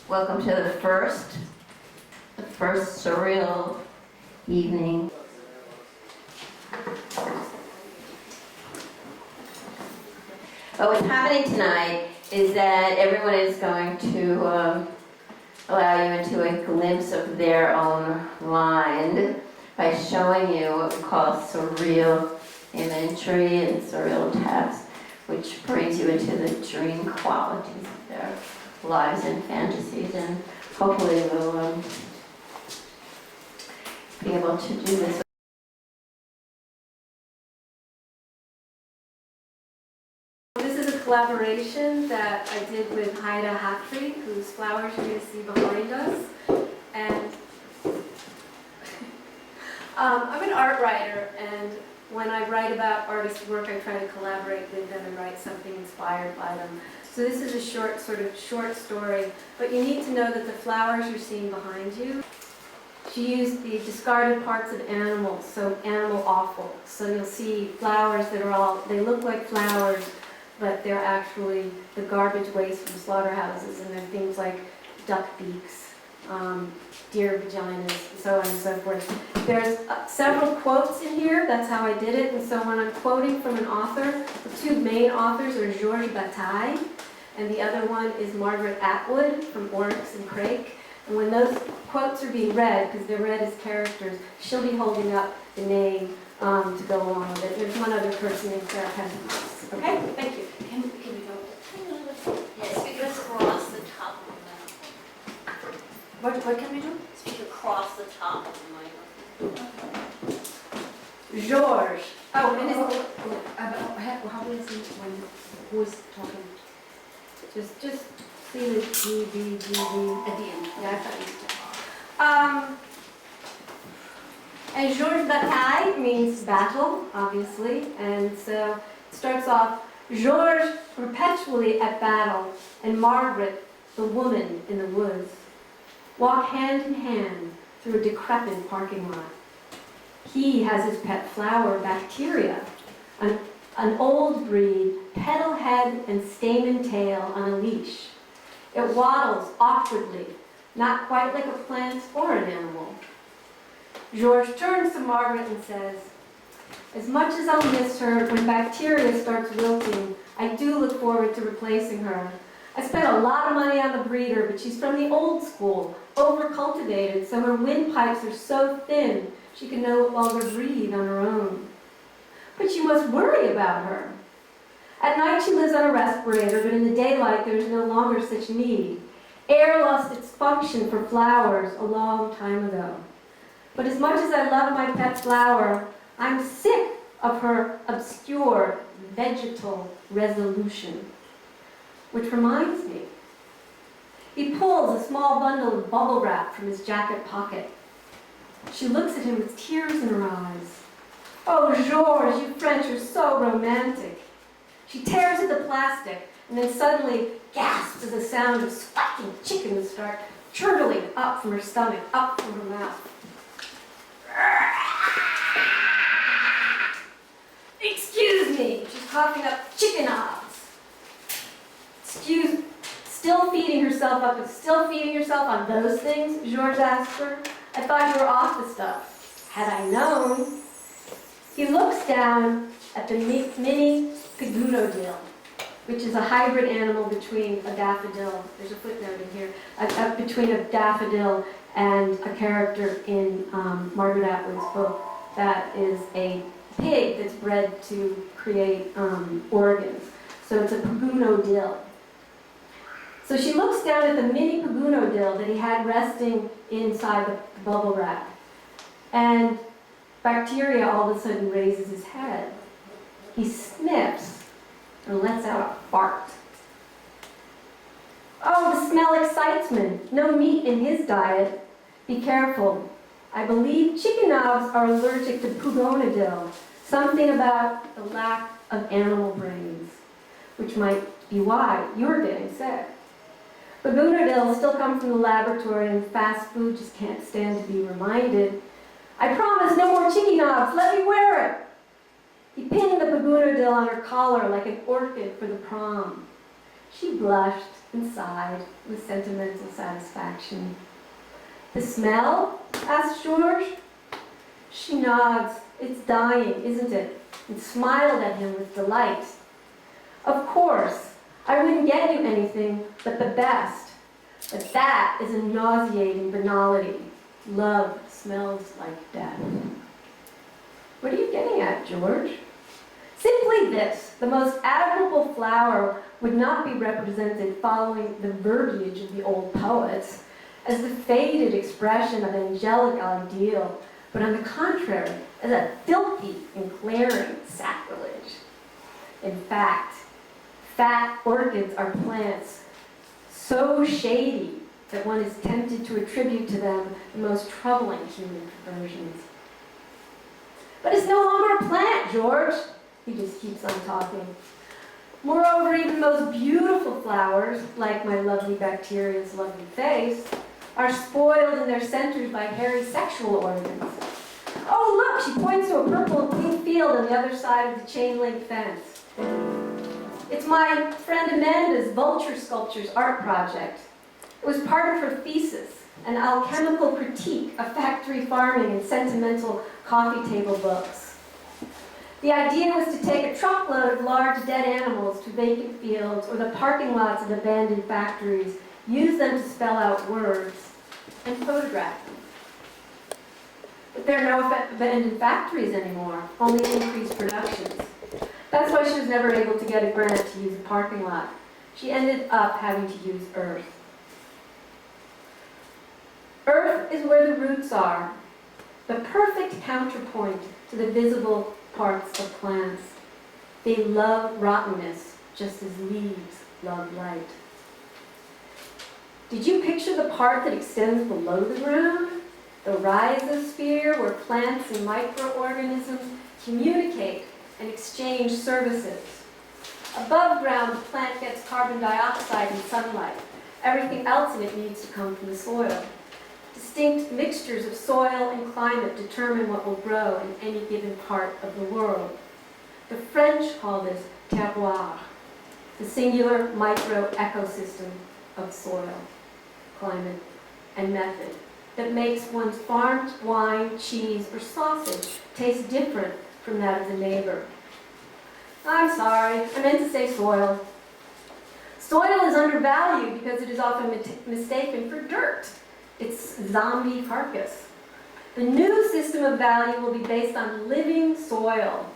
Welcome to the first surreal evening. But what's happening tonight is that everyone is going to allow you into a glimpse of their own mind by showing you what we call surreal imagery and surreal text, which brings you into the dream qualities of their lives and fantasies, and hopefully we'll be able to do this. This is a collaboration that I did with Heide Hatry, whose flowers you're going to see behind us. And I'm an art writer, and when I write about artist work, I try to collaborate with them and write something inspired by them. So this is a short story, but you need to know that the flowers you're seeing behind you, she used the discarded parts of animals, so animal offal. So you'll see flowers that are they look like flowers, but they're actually the garbage waste from slaughterhouses, and they're things like duck beaks, deer vaginas, and so on and so forth. There's several quotes in here, that's how I did it, and so when I'm quoting from an author, the two main authors are Georges Bataille, and the other one is Margaret Atwood from Oryx and Crake. And when those quotes are being read, because they're read as characters, she'll be holding up the name to go along with it. There's one other person named Sarah Penzance. Okay, thank you. Can we go? Yes, speak across the top of the microphone. What can we do? Speak across the top of the microphone. Georges. Oh, and how is it when who is talking? Just see the G, At the end. Yeah, I thought you did. And Georges Bataille means battle, obviously, and so it starts off, Georges perpetually at battle, and Margaret, the woman in the woods, walk hand in hand through a decrepit parking lot. He has his pet flower, Bacteria, an old breed, petal head and stamen tail on a leash. It waddles awkwardly, not quite like a plant or an animal. Georges turns to Margaret and says, as much as I'll miss her when Bacteria starts wilting, I do look forward to replacing her. I spent a lot of money on the breeder, but she's from the old school, over-cultivated, so her windpipes are so thin she can no longer breathe on her own. But you must worry about her. At night she lives on a respirator, but in the daylight there is no longer such need. Air lost its function for flowers a long time ago. But as much as I love my pet flower, I'm sick of her obscure vegetal resolution. Which reminds me, he pulls a small bundle of bubble wrap from his jacket pocket. She looks at him with tears in her eyes. Oh, Georges, you French are so romantic. She tears at the plastic and then suddenly gasps as the sound of squawking chickens start chortling up from her stomach, up from her mouth. Excuse me, she's coughing up chicken odds. Still feeding yourself on those things? Georges asked her. I thought you were off the stuff. Had I known. He looks down at the mini pigourodille, which is a hybrid animal between a daffodil, there's a footnote in here, between a daffodil and a character in Margaret Atwood's book that is a pig that's bred to create organs. So it's a pigourodille. So she looks down at the mini pigourodille that he had resting inside the bubble wrap. And Bacteria all of a sudden raises his head. He sniffs and lets out a fart. Oh, the smell excites me. No meat in his diet. Be careful. I believe chicken knobs are allergic to pigourodille. Something about the lack of animal brains, which might be why you're getting sick. Pigourodille still come from the laboratory, and fast food just can't stand to be reminded. I promise no more chicken knobs. Let me wear it. He pinned the pigourodille on her collar like an orchid for the prom. She blushed and sighed with sentimental satisfaction. The smell? Asked George. She nods. It's dying, isn't it? And smiled at him with delight. Of course, I wouldn't get you anything but the best. But that is a nauseating banality. Love smells like death. What are you getting at, George? Simply this: the most admirable flower would not be represented following the verbiage of the old poets as the faded expression of angelic ideal, but on the contrary, as a filthy and glaring sacrilege. In fact, fat orchids are plants so shady that one is tempted to attribute to them the most troubling human perversions. But it's no longer a plant, George. He just keeps on talking. Moreover, even most beautiful flowers, like my lovely bacteria's lovely face, are spoiled in their centers by hairy sexual organs. Oh, look, she points to a purple and pink field on the other side of the chain-link fence. It's my friend Amanda's vulture sculptures art project. It was part of her thesis, an alchemical critique of factory farming and sentimental coffee table books. The idea was to take a truckload of large dead animals to vacant fields or the parking lots of abandoned factories, use them to spell out words, and photograph them. But there are no abandoned factories anymore, only increased productions. That's why she was never able to get a grant to use a parking lot. She ended up having to use earth. Earth is where the roots are, the perfect counterpoint to the visible parts of plants. They love rottenness, just as leaves love light. Did you picture the part that extends below the ground? The rhizosphere, where plants and microorganisms communicate and exchange services. Above ground, the plant gets carbon dioxide and sunlight. Everything else in it needs to come from the soil. Distinct mixtures of soil and climate determine what will grow in any given part of the world. The French call this terroir, the singular micro-ecosystem of soil, climate, and method that makes one's farmed wine, cheese, or sausage taste different from that of the neighbor. I'm sorry, I meant to say soil. Soil is undervalued because it is often mistaken for dirt, its zombie carcass. The new system of value will be based on living soil.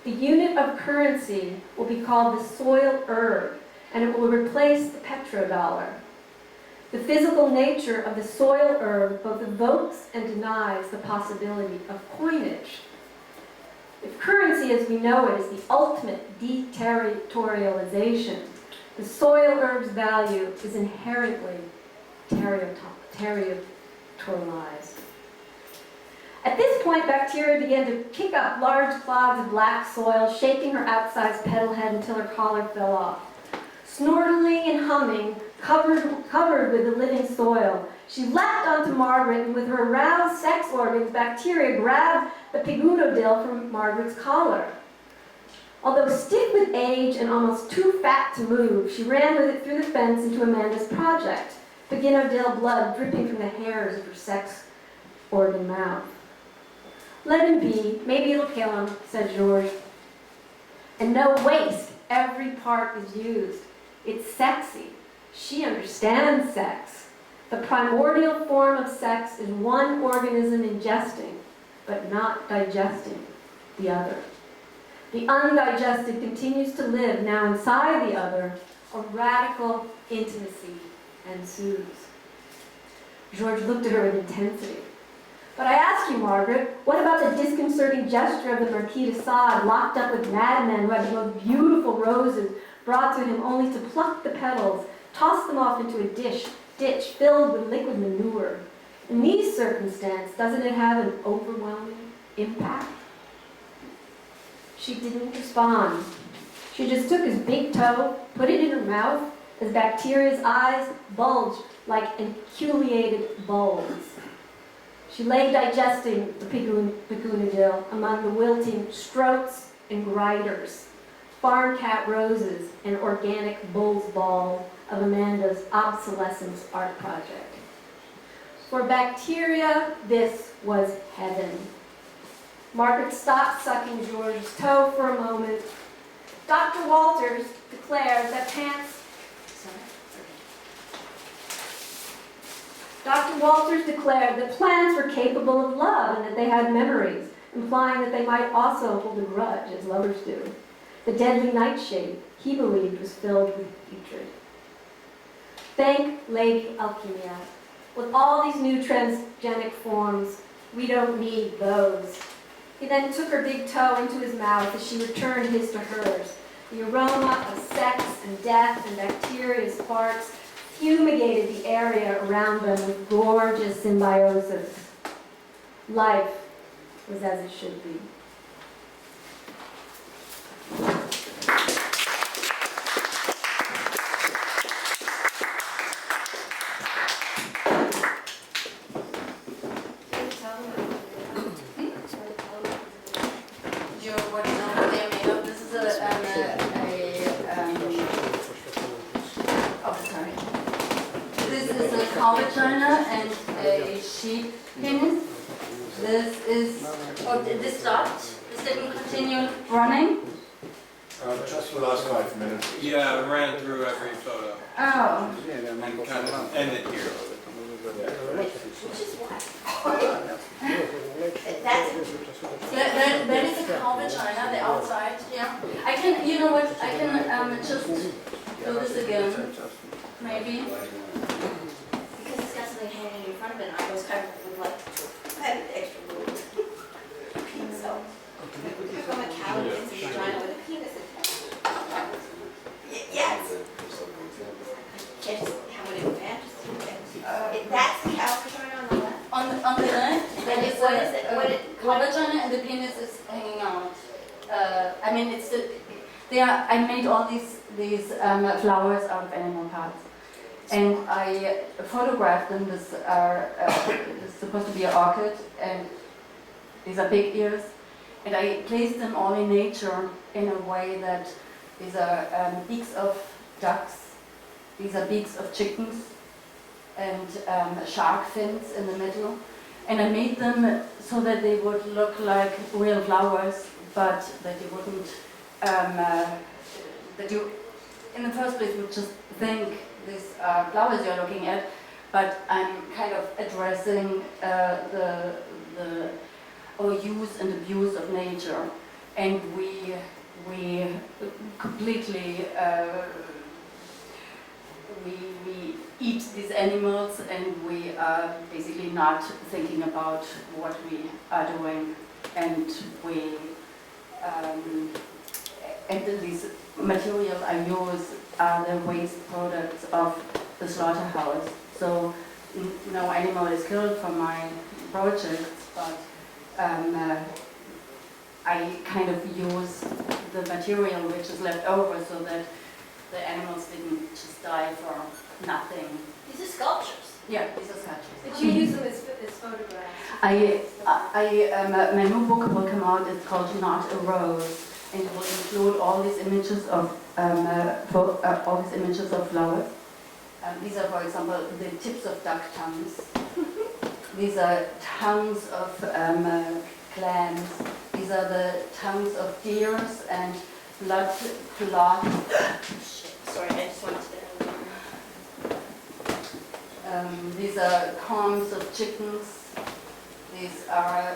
The unit of currency will be called the soil herb, and it will replace the petrodollar. The physical nature of the soil herb both evokes and denies the possibility of coinage. If currency as we know it is the ultimate deterritorialization, the soil herb's value is inherently territorialized. At this point, bacteria began to kick up large clods of black soil, shaking her outsized petal head until her collar fell off. Snortling and humming, covered with the living soil, she leapt onto Margaret, and with her aroused sex organs, bacteria grabbed the pigunodil from Margaret's collar. Although stiff with age and almost too fat to move, she ran with it through the fence into Amanda's project, pigunodil blood dripping from the hairs of her sex organ mouth. Let him be, maybe it'll kill him, said George. And no waste, every part is used. It's sexy. She understands sex. The primordial form of sex is one organism ingesting, but not digesting the other. The undigested continues to live now inside the other. A radical intimacy ensues. George looked at her with intensity. But I ask you, Margaret, what about the disconcerting gesture of the Marquis de Sade, locked up with madmen who had the most beautiful roses brought to him only to pluck the petals, toss them off into a ditch filled with liquid manure? In these circumstances, doesn't it have an overwhelming impact? She didn't respond. She just took his big toe, put it in her mouth, as bacteria's eyes bulged like aculeated bulbs. She lay digesting the pigunodil among the wilting stroats and griders, farm cat roses and organic bull's ball, of Amanda's obsolescence art project. For bacteria, this was heaven. Margaret stopped sucking George's toe for a moment. Dr. Walters declared that plants were capable of love and that they had memories, implying that they might also hold a grudge, as lovers do. The deadly nightshade, he believed, was filled with hatred. Thank Lady Alchemia. With all these new transgenic forms, we don't need those. He then took her big toe into his mouth as she returned his to hers. The aroma of sex and death and bacteria sparks fumigated the area around them with gorgeous symbiosis. Life was as it should be. Vagina and a sheep penis. This is, oh, this stopped? This didn't continue running? Just for the last 5 minutes. Yeah, I ran through every photo Oh. and kind of ended here. Which is what? That is a cow vagina, the outside, yeah. I can, you know what, I can just do this again, maybe. Because it's got something hanging in front of it, and I was kind of would like to have an extra room. So, from a cow gets a vagina with a penis attached. Yes. Can't just have it in fantasy. That's the cow vagina on the left. On the left, there is What is it? What it? cow vagina and the penis is hanging out. I mean, it's the, they are, I made all these flowers out of animal parts. And I photographed them. This are this is supposed to be an orchid, and these are big ears. And I placed them all in nature in a way that these are beaks of ducks, these are beaks of chickens, and shark fins in the middle. And I made them so that they would look like real flowers, but that you wouldn't, that you, in the first place, would just think these flowers you're looking at, but I'm kind of addressing the use and abuse of nature, and we completely we eat these animals, and we are basically not thinking about what we are doing, and we and these material I use are the waste products of the slaughterhouse. So no animal is killed for my projects, but I kind of use the material which is left over so that the animals didn't just die for nothing. These are sculptures. Yeah, these are sculptures. But you use them as photographs. My new book will come out. It's called Not a Rose, and it will include all these images of flowers. These are, for example, the tips of duck tongues. These are tongues of clams. These are the tongues of deers and blood clots. Sorry, I just wanted to. These are corns of chickens. These are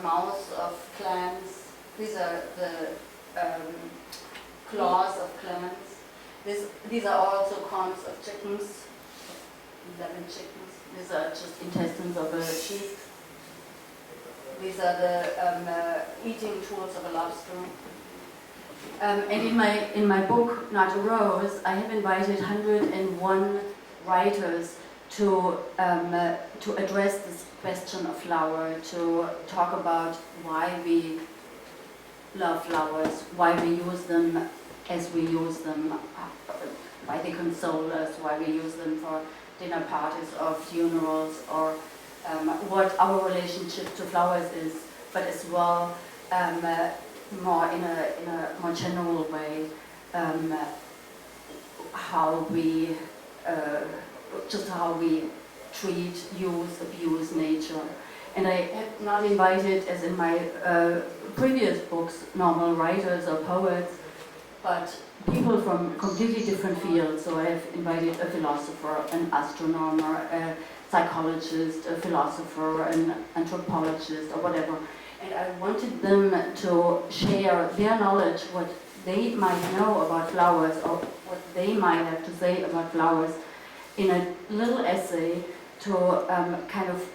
mouths of clams. These are the claws of clams. These are also corns of chickens, 11 chickens. These are just intestines of a sheep. These are the eating tools of a lobster. And in my book, Not a Rose, I have invited 101 writers to address this question of flower, to talk about why we love flowers, why we use them as we use them, why they console us, why we use them for dinner parties or funerals, or what our relationship to flowers is, but as well more in a more general way, how we just how we treat, use, abuse nature. And I have not invited, as in my previous books, normal writers or poets, but people from completely different fields. So I have invited a philosopher, an astronomer, a psychologist, a philosopher, an anthropologist, or whatever. And I wanted them to share their knowledge, what they might know about flowers, or what they might have to say about flowers, in a little essay to kind of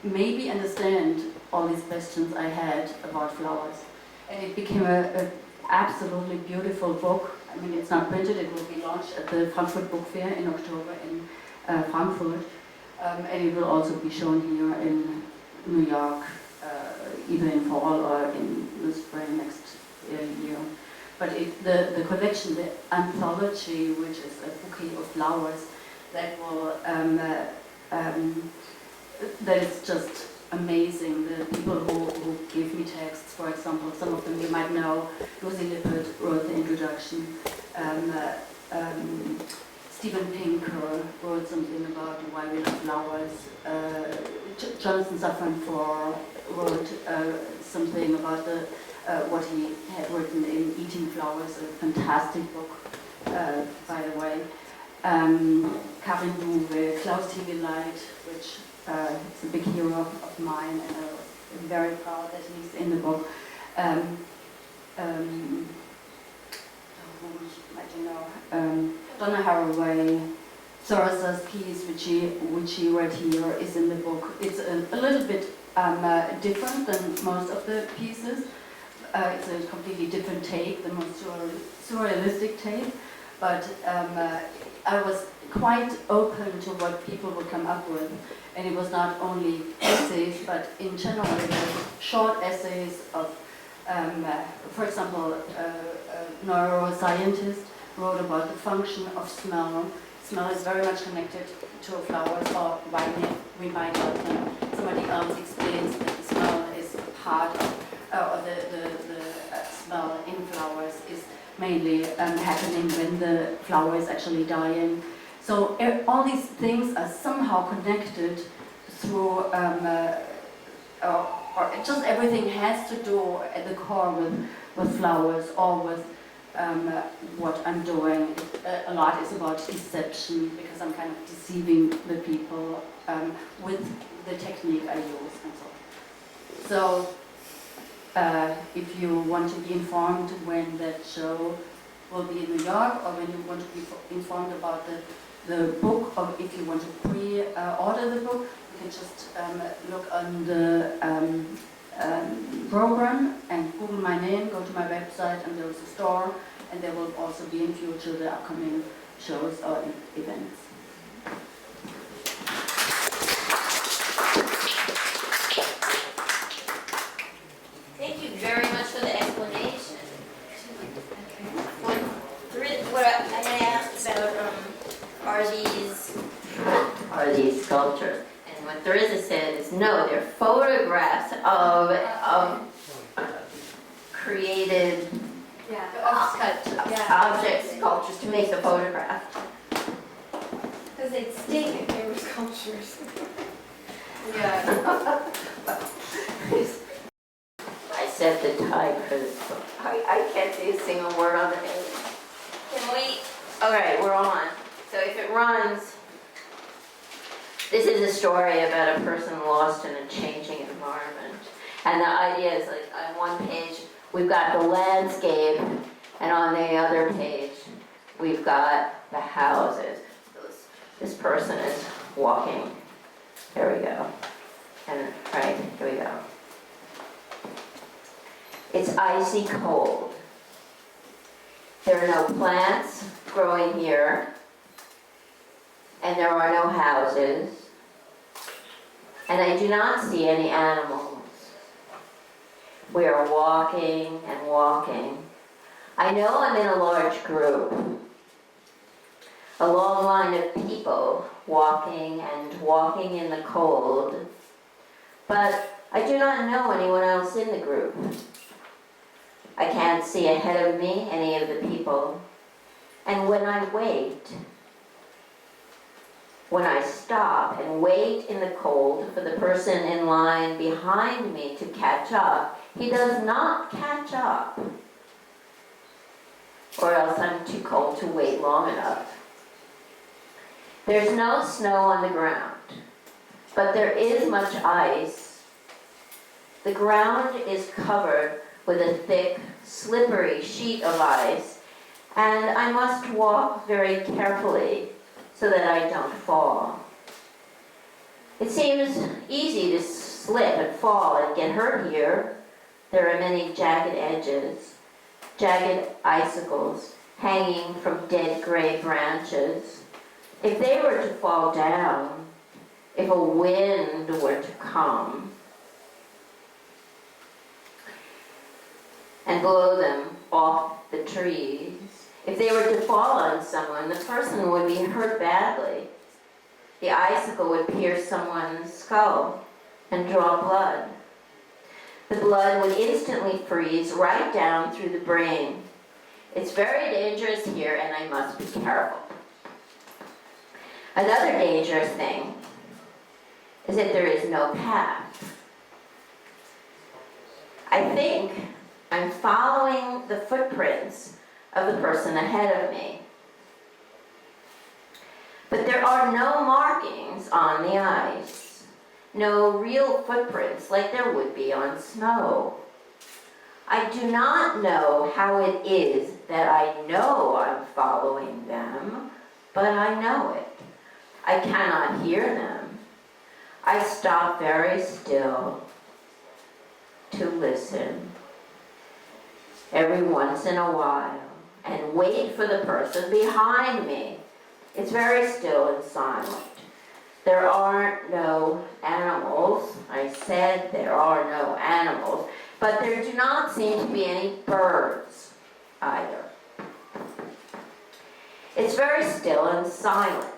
maybe understand all these questions I had about flowers. And it became a absolutely beautiful book. I mean, it's not printed, it will be launched at the Frankfurt Book Fair in October in Frankfurt. And it will also be shown here in New York, either in fall or in the spring next year. But the collection, the anthology, which is a bouquet of flowers, that will that is just amazing. The people who give me texts, for example, some of them you might know. Rosie Lippert wrote the introduction. Steven Pinker wrote something about why we love flowers. Jonathan Safran Foer wrote something about what he had written in Eating Flowers, a fantastic book, by the way. Karin Duwe, Klaus Tigeleit, which is a big hero of mine, and I was very proud that he's in the book. Donna Haraway, Thyrza's piece, which he read here, is in the book. It's a little bit different than most of the pieces. It's a completely different take, the most surrealistic take. But I was quite open to what people would come up with. And it was not only essays, but in general, it was short essays of, for example, a neuroscientist wrote about the function of smell. Smell is very much connected to flowers, or why we might not know. Somebody else explains that the smell is a part of, or the smell in flowers is mainly happening when the flower is actually dying. So all these things are somehow connected through, or just everything has to do at the core with flowers or with what I'm doing. A lot is about deception, because I'm kind of deceiving the people with the technique I use and so on. So if you want to be informed when that show will be in New York, or when you want to be informed about the book, or if you want to pre-order the book, you can just look on the program and Google my name, go to my website, and there is a store, and there will also be in future the upcoming shows or events. Thank you very much for the explanation. What I asked about are these sculptures? And what Thyrza said is no, they're photographs of created objects, sculptures to make the photograph. Because they'd stink if they were sculptures. Yeah. I set the time for this book. I can't see a single word on the page. Can we? All right, we're on. So if it runs, this is a story about a person lost in a changing environment. And the idea is, like, on one page, we've got the landscape, and on the other page, we've got the houses. This person is walking. There we go. And right, here we go. It's icy cold. There are no plants growing here, and there are no houses, and I do not see any animals. We are walking and walking. I know I'm in a large group, a long line of people walking and walking in the cold, but I do not know anyone else in the group. I can't see ahead of me any of the people. And when I stop and wait in the cold for the person in line behind me to catch up, he does not catch up. Or else I'm too cold to wait long enough. There's no snow on the ground, but there is much ice. The ground is covered with a thick, slippery sheet of ice, and I must walk very carefully so that I don't fall. It seems easy to slip and fall and get hurt here. There are many jagged edges, jagged icicles hanging from dead gray branches. If they were to fall down, if a wind were to come and blow them off the trees, if they were to fall on someone, the person would be hurt badly. The icicle would pierce someone's skull and draw blood. The blood would instantly freeze right down through the brain. It's very dangerous here, and I must be careful. Another dangerous thing is that there is no path. I think I'm following the footprints of the person ahead of me. But there are no markings on the ice, no real footprints like there would be on snow. I do not know how it is that I know I'm following them, but I know it. I cannot hear them. I stop very still to listen every once in a while and wait for the person behind me. It's very still and silent. There are no animals. I said there are no animals, but there do not seem to be any birds either. It's very still and silent.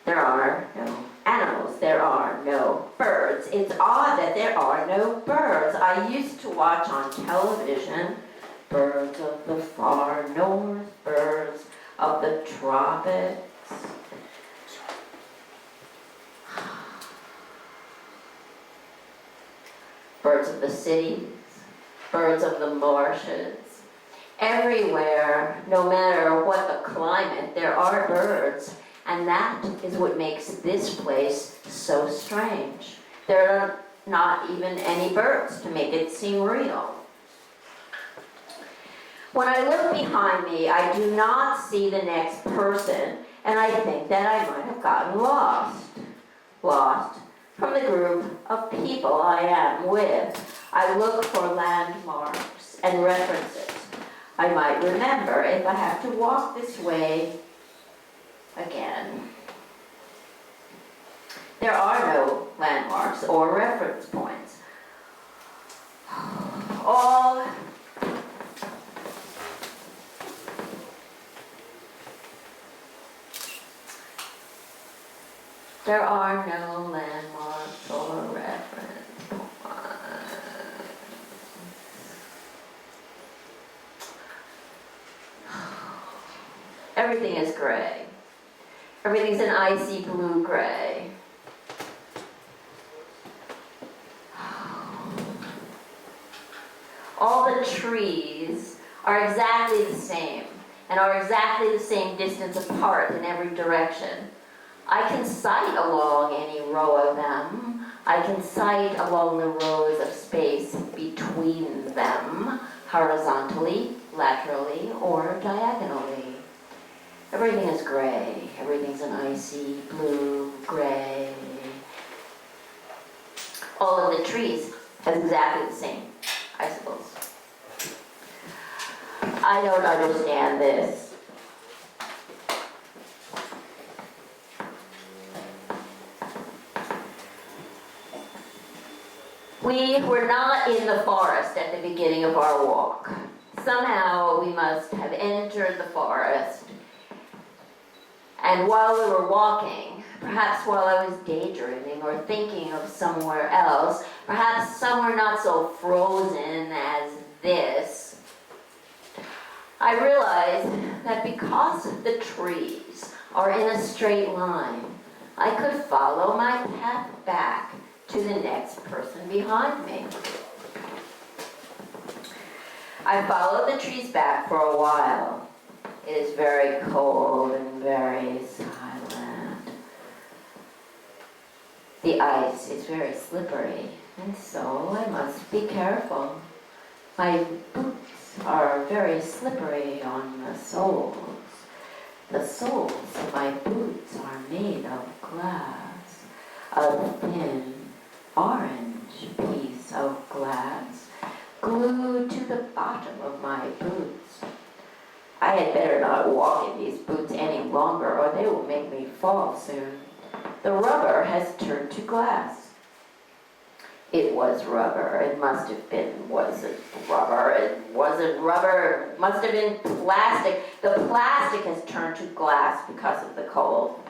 There are no animals. There are no birds. It's odd that there are no birds. I used to watch on television birds of the far north, birds of the tropics. Birds of the cities, birds of the marshes. Everywhere, no matter what the climate, there are birds, and that is what makes this place so strange. There are not even any birds to make it seem real. When I look behind me, I do not see the next person, and I think that I might have gotten lost. Lost from the group of people I am with. I look for landmarks and references. I might remember if I have to walk this way again. There are no landmarks or reference points. There are no landmarks or reference points. Everything is gray. Everything's an icy blue gray. All the trees are exactly the same and are exactly the same distance apart in every direction. I can sight along any row of them. I can sight along the rows of space between them, horizontally, laterally, or diagonally. Everything is gray. Everything's an icy blue gray. All of the trees have exactly the same icicles. I don't understand this. We were not in the forest at the beginning of our walk. Somehow we must have entered the forest. And while we were walking, perhaps while I was daydreaming or thinking of somewhere else, perhaps somewhere not so frozen as this, I realized that because the trees are in a straight line, I could follow my path back to the next person behind me. I followed the trees back for a while. It is very cold and very silent. The ice is very slippery, and so I must be careful. My boots are very slippery on the soles. The soles of my boots are made of glass, a thin orange piece of glass glued to the bottom of my boots. I had better not walk in these boots any longer, or they will make me fall soon. The rubber has turned to glass. It was rubber. It must have been, wasn't rubber. It wasn't rubber. It must have been plastic. The plastic has turned to glass because of the cold.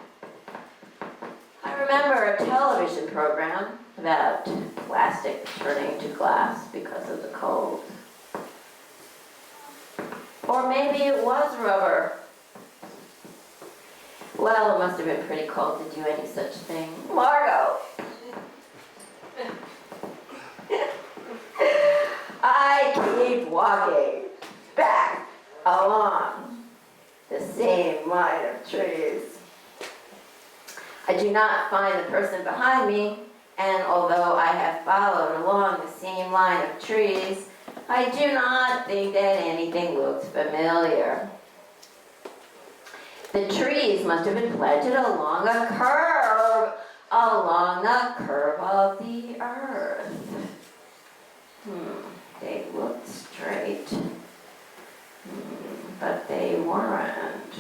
I remember a television program about plastic turning to glass because of the cold. Or maybe it was rubber. Well, it must have been pretty cold to do any such thing. Margot! I keep walking back along the same line of trees. I do not find the person behind me, and although I have followed along the same line of trees, I do not think that anything looks familiar. The trees must have been planted along a curve of the earth. They looked straight, but they weren't.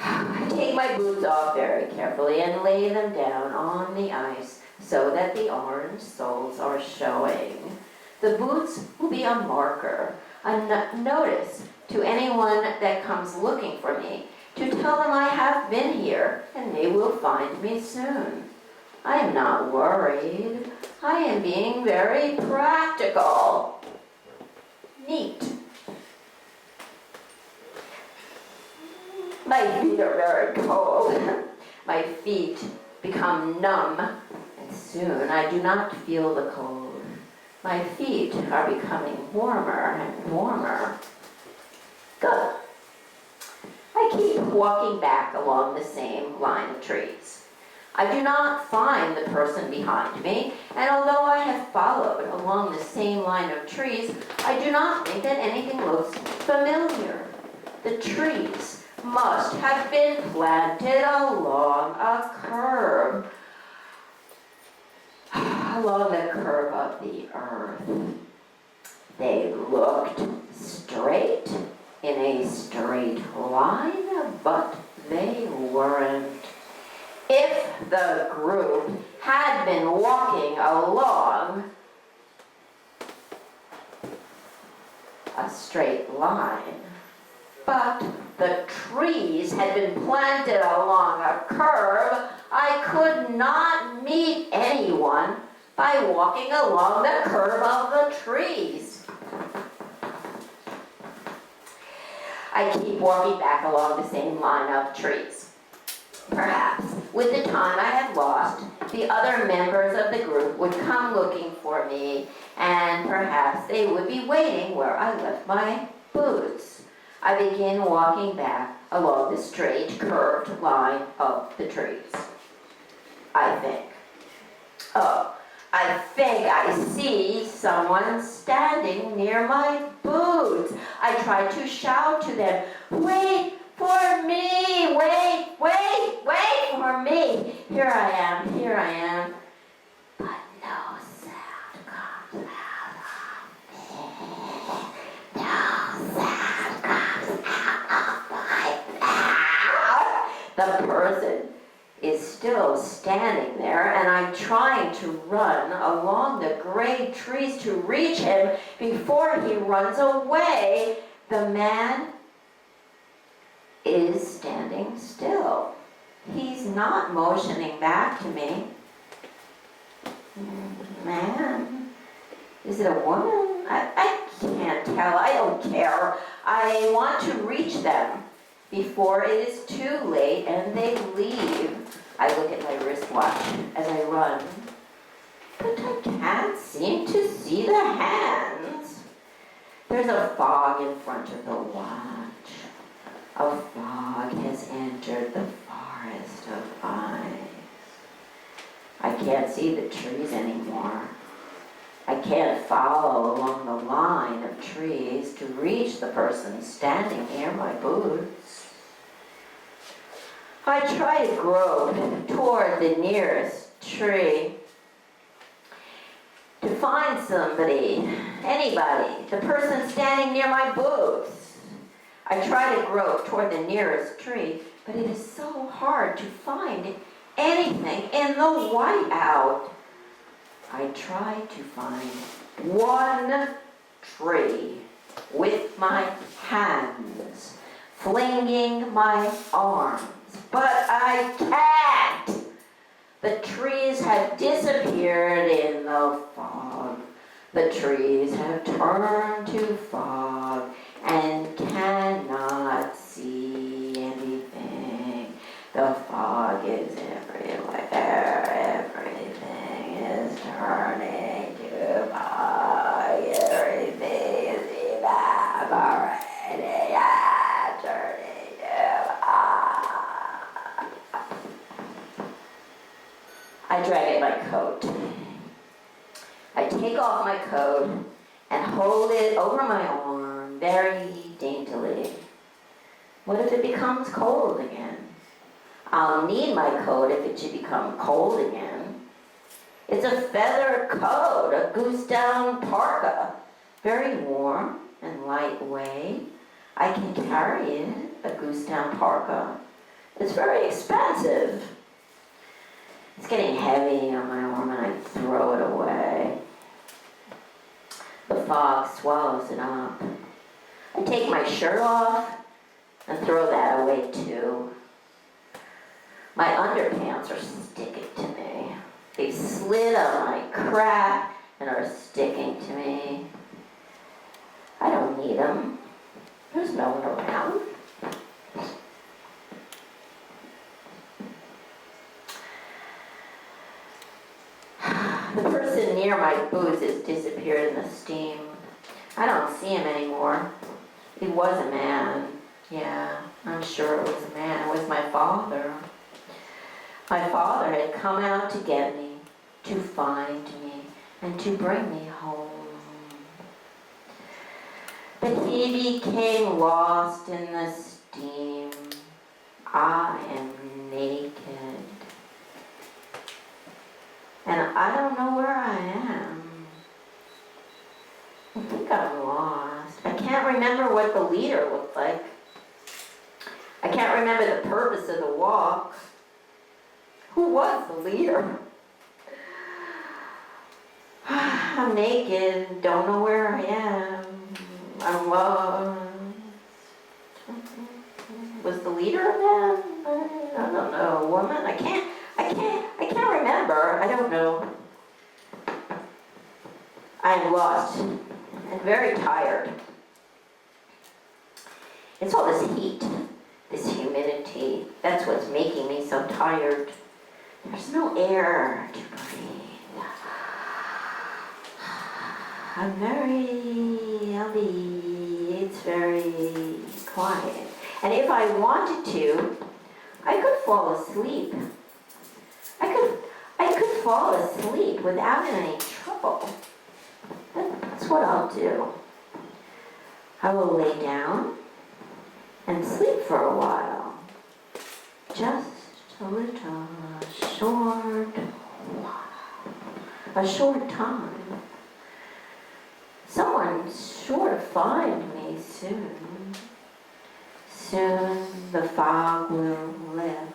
I take my boots off very carefully and lay them down on the ice so that the orange soles are showing. The boots will be a marker, a notice to anyone that comes looking for me, to tell them I have been here and they will find me soon. I am not worried. I am being very practical. Neat. My feet are very cold. My feet become numb, and soon I do not feel the cold. My feet are becoming warmer and warmer. Good. I keep walking back along the same line of trees. I do not find the person behind me, and although I have followed along the same line of trees, I do not think that anything looks familiar. The trees must have been planted along a curve, along the curve of the earth. They looked straight in a straight line, but they weren't. If the group had been walking along a straight line, but the trees had been planted along a curve, I could not meet anyone by walking along the curve of the trees. I keep walking back along the same line of trees. Perhaps, with the time I had lost, the other members of the group would come looking for me, and perhaps they would be waiting where I left my boots. I begin walking back along the straight, curved line of the trees. I think I see someone standing near my boots. I try to shout to them, "Wait for me! Wait for me! Here I am. But no sound comes out of me. No sound comes out of my mouth. The person is still standing there, and I'm trying to run along the gray trees to reach him before he runs away. The man is standing still. He's not motioning back to me. Man Is it a woman? I can't tell. I don't care. I want to reach them before it is too late and they leave. I look at my wristwatch as I run, but I can't seem to see the hands. There's a fog in front of the watch. A fog has entered the forest of eyes. I can't see the trees anymore. I can't follow along the line of trees to reach the person standing near my boots. I try to grope toward the nearest tree to find somebody, anybody, the person standing near my boots. I try to grope toward the nearest tree, but it is so hard to find anything in the whiteout. I try to find one tree with my hands, flinging my arms, but I can't. The trees have disappeared in the fog. The trees have turned to fog and cannot see anything. The fog is everywhere. Everything is turning to fog. Everything is evaporating and turning to fog. I drag at my coat. I take off my coat and hold it over my arm very daintily. What if it becomes cold again? I'll need my coat if it should become cold again. It's a feather coat, a goose-down parka, very warm and lightweight. I can carry it, a goose-down parka. It's very expensive. It's getting heavy on my arm and I throw it away. The fog swallows it up. I take my shirt off and throw that away too. My underpants are sticking to me. They slid on my crap and are sticking to me. I don't need them. There's no one around. The person near my boots has disappeared in the steam. I don't see him anymore. He was a man. Yeah, I'm sure it was a man. It was my father. My father had come out to get me, to find me, and to bring me home. But he became lost in the steam. I am naked. And I don't know where I am. I think I'm lost. I can't remember what the leader looked like. I can't remember the purpose of the walk. Who was the leader? I'm naked, don't know where I am. I'm lost. Was the leader a man? I don't know. A woman? I can't remember. I don't know. I'm lost and very tired. It's all this heat, this humidity. That's what's making me so tired. There's no air to breathe. I'm very heavy. It's very quiet. And if I wanted to, I could fall asleep. I could fall asleep without any trouble. That's what I'll do. I will lay down and sleep for a while. Just a little, a short time. Someone's sure to find me soon. Soon the fog will lift.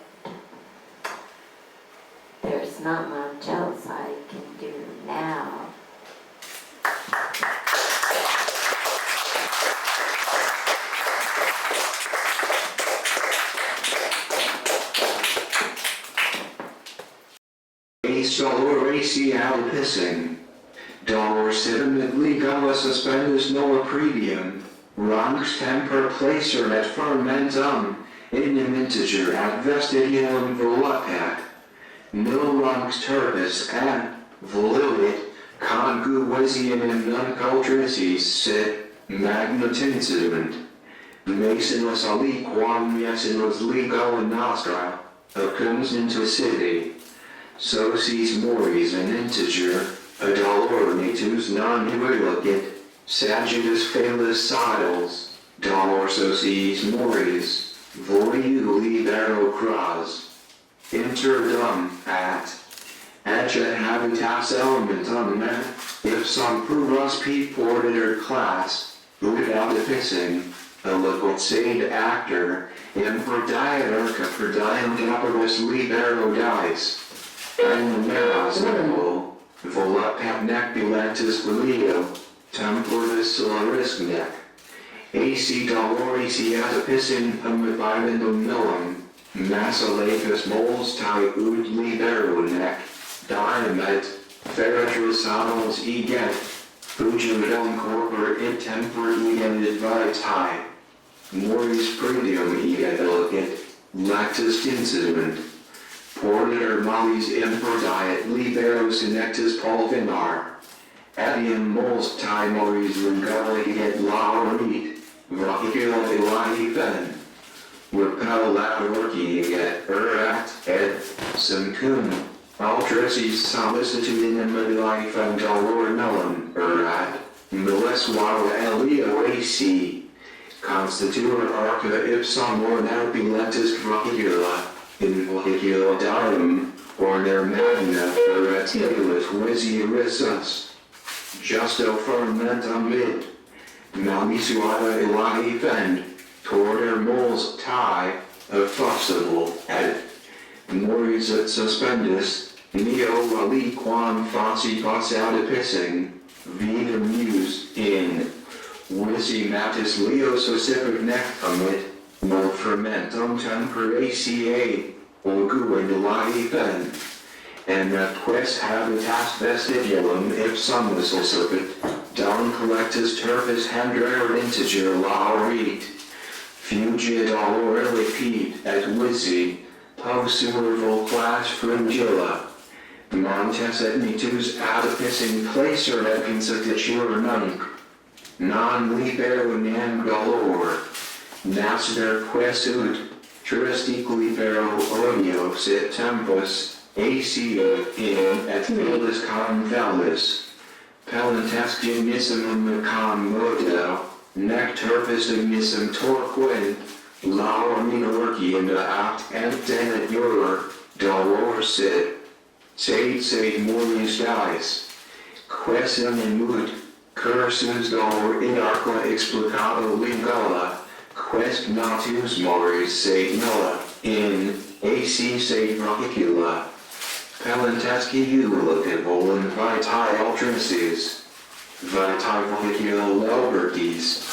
There's not much else I can do now. So we already see how we're pissing. dolor sediment legala suspendus noa predium, ranx temper placer et fermentum, ignem integer ad vestigium voluptat, nil ranx turbis ad voluit, conguesium in nuncultricis sit magnetincident. Masinus aliquam yesinus legala nostra, occurs into city. Socis moris an integer, a dolornitus non nuilicit, sagittus phalis sidles, dolor socis moris, voiu libero cras. Interdum at adjet habitas elementum ipsum provus porter class, without epissing, a liquid sade actor, imperdiat erca perdium capitis libero dice, and meras nimble, voluptat necbulantis velio, temporis solaris nec, ac doloris iatapissin amibibendum millum, massa lapis moles tai ud libero nec, diamet, ferretris annals eget, fugidum corpor in tempore egenit vitae, moris predium eget elegit, lactus incident, porter malis imperdiat libero senectus pulvinar, adium moles tai moris ringala eget laurit, vahicula elahi fen, repel laborci eget erat et simcum, altricis solicitudinem life dolor mellum erat, milleswara elio ac, constituer arca ipsum ornabulentis vahicula, in vahicula dium, orner magna ferentilis visirissus, justo fermentum id, malmisuata elahi fend, torder moles tie, effusible, et moris et suspendus, neo aliquam faci passat epissing, vita muse in, visi matis leo socific nec amit, nol fermentum temper aca, olguin elahi fen, and quest habitas vestigium ipsum socifit, down collectus turpis handrer integer laurit, fugia dolor licid et visi, possumer volquas fringilla, montes et nitus adipissing placer et constituere nunc, non libero nam dolor, nascitur quesut, juristic libero odio sit tempus, ac in et filis convalis, palentesque dignissimum con modo, nec turpis dignissim torquin, laur minorci in the act antenet juror, dolor sit, sed moris dies, quesum in mood, cursus dolor in arca explicado legala, quest natus moris sed nulla, in ac sed vahicula, palentesque ulica volum vitae altricis, vitae vahicula laubertis,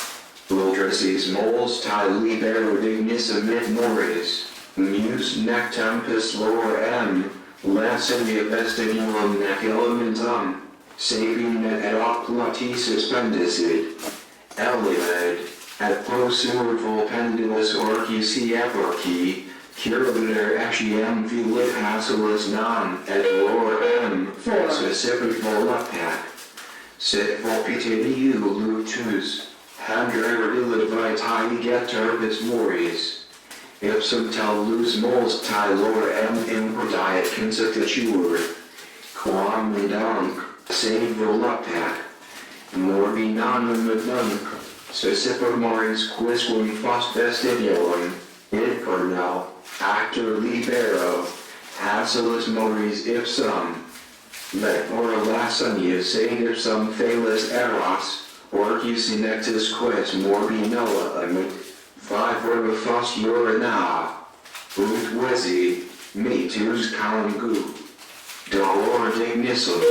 ultracis moles tai libero dignissimit moris, mus nec tempus lor m, lacinia vestigium nec elementum, sapien et occulati suspendisit, eleved, et prosumer volpendulus orcis eporci, curuliter eciem filit hacilis non, et lor m, specific voluptat, sit volpitidiu lutus, handrer illit vitae getter bis moris, ipsum tal lus moles tai lor m imperdiat constituere, quam midunc, sed voluptat, morbi nonum nunc, specific moris quisquam fos vestigium, id cornel, actor libero, hacilis moris ipsum, let ora lasania sed ipsum phalis eros, orcis senectus quis morbi nulla amit, five verba fos urina, ut visi, metus calangu, dolor dignissum,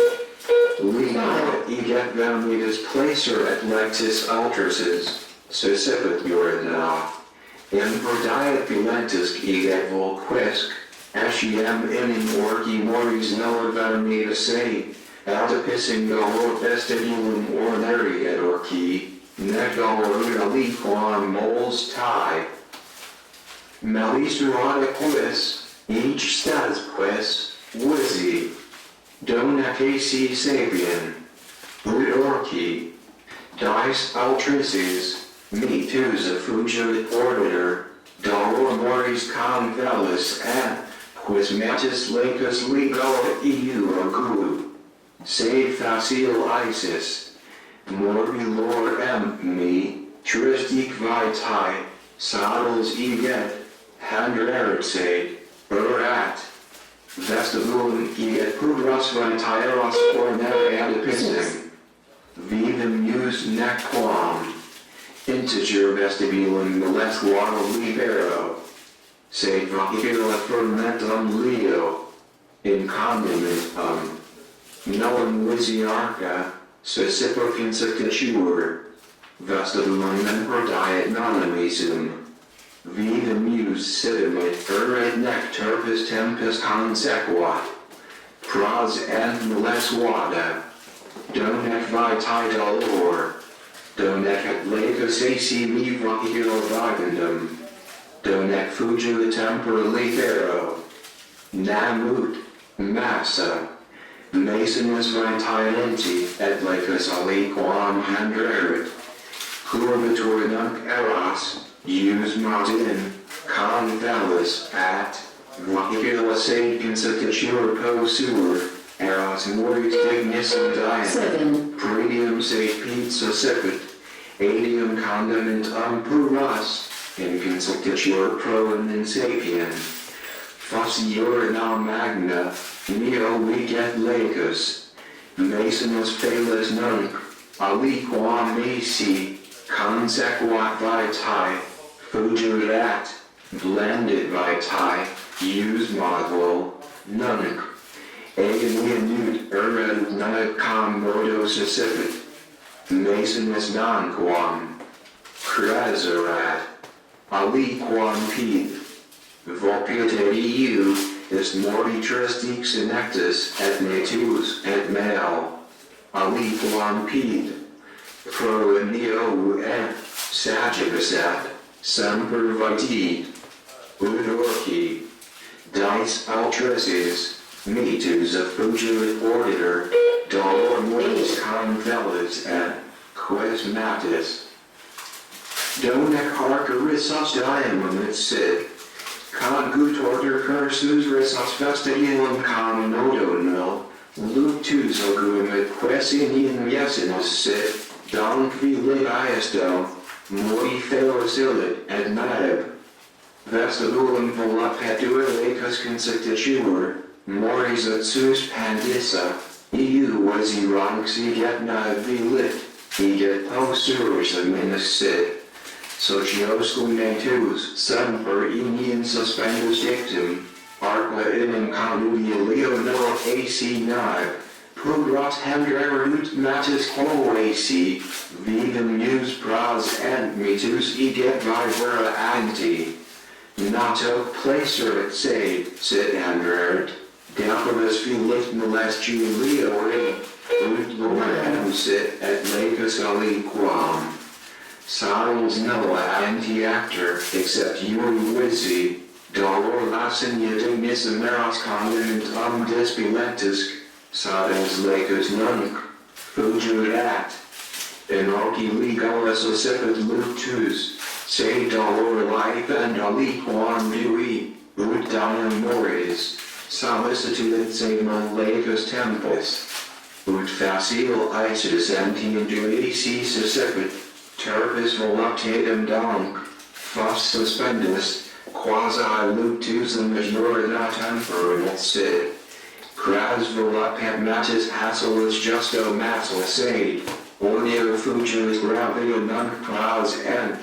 legal eget vanitas placer et lectis altricis, specific urina, imperdiat bilentis eget volquisc, eciem inim orci moris nulla vanitas se, adipissing dolor vestibulum ordinary et orchi, nec dolor aliquam moles tie. Malistrata quis, each stas quis, wizzy, donec ac sapien, ut orchi, dice altrices, me tusa fugiit orbitor, dolor moris convelis et, quis metis lacus legal eu agu, sed facile Isis, mori lor me, tristic vitae, saddles eget, handrerit erat, vestibulum eget pudras vitaeros ornere adipissing, vivim ius nequam, integer vestibulum molesquam libero, sed vacilla fermentum leo, in condimentum, noem lisiarca, sucipificature, vestibulum memper diet nonemisum, vivim ius sidimit erat nec turpis tempus consequat, pros et molesquata, donec vitae dolor, donec et lacus ac me vacilo vivendum, donec fugit tempora lethero, namut, massa, masonis vitaenti, et lacus aliquam handrerit, curvatur nunc eras, ius martin, convelis at, vacilla sapiens acature posuer, eras moris dignissum diem, predium sed pizza sepit, adium condimentum puras, in consultature pro and sapien. Facior nam magna, neo viget lacus, masonus felis nunc, aliquam maci, consequat vitae, fugirat, blended vitae, ius modul, nunc, egenuit erat nunquam modo suscipit, masonus nonquam, craserat, aliquam pede, vopiet eu, est mori tristic senectus et metus et mel, aliquam pede, pro neo et sagibus semper vitae, ut orchi, dice altrices, metus fugit orbitor, dolor moris convelis et quis matis. Donec arcarissus diamum et sit, congut order cursus risus vestibulum com nodonil, luctus ogum et quaesinium yesinus sit, donc vilit iasto, moi feros illit et nab, vestibulum voluptatur lacus constituere, moris et sus pandissa, eu was eronx eget nab vilit, eget posurus minus sit. Sociosque natus, semper inian suspendus dictum, arqua inum connugia leo no ac nab, pudrat handrerit matis quo ac, vivim ius pros and metus eget vivera anti, nato placerit sit handrerit, Diapolis filit molestiu leo ut lorem sit et lacus aliquam. Sans noa anti-actor, except Yuri Wizzy, dolor lasinia dignissum eros condimentum dispilentus, sades lacus nunc, fugirat, in orci legalis occipit luctus, se dolor life and aliquam dui, ut diem mores, solicituit sema lacus tempus, ut facile Isis antiinduaci suscipit, turpis voluptatem donc, fos suspendus, quasi luctusum majorina temperum sit, cras voluptat matis hasolus justo matil sed, orneo fugilis gravio nunc pras ent,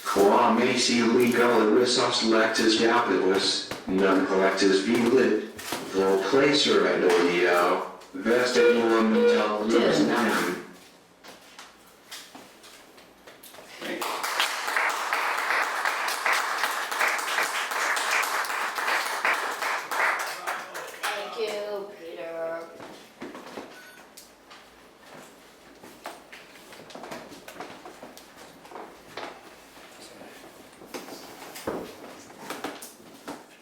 quam ac legal risus lectus capillus, nunc lectus vilit, vol placer et orneo, vestibulum intelligence nam,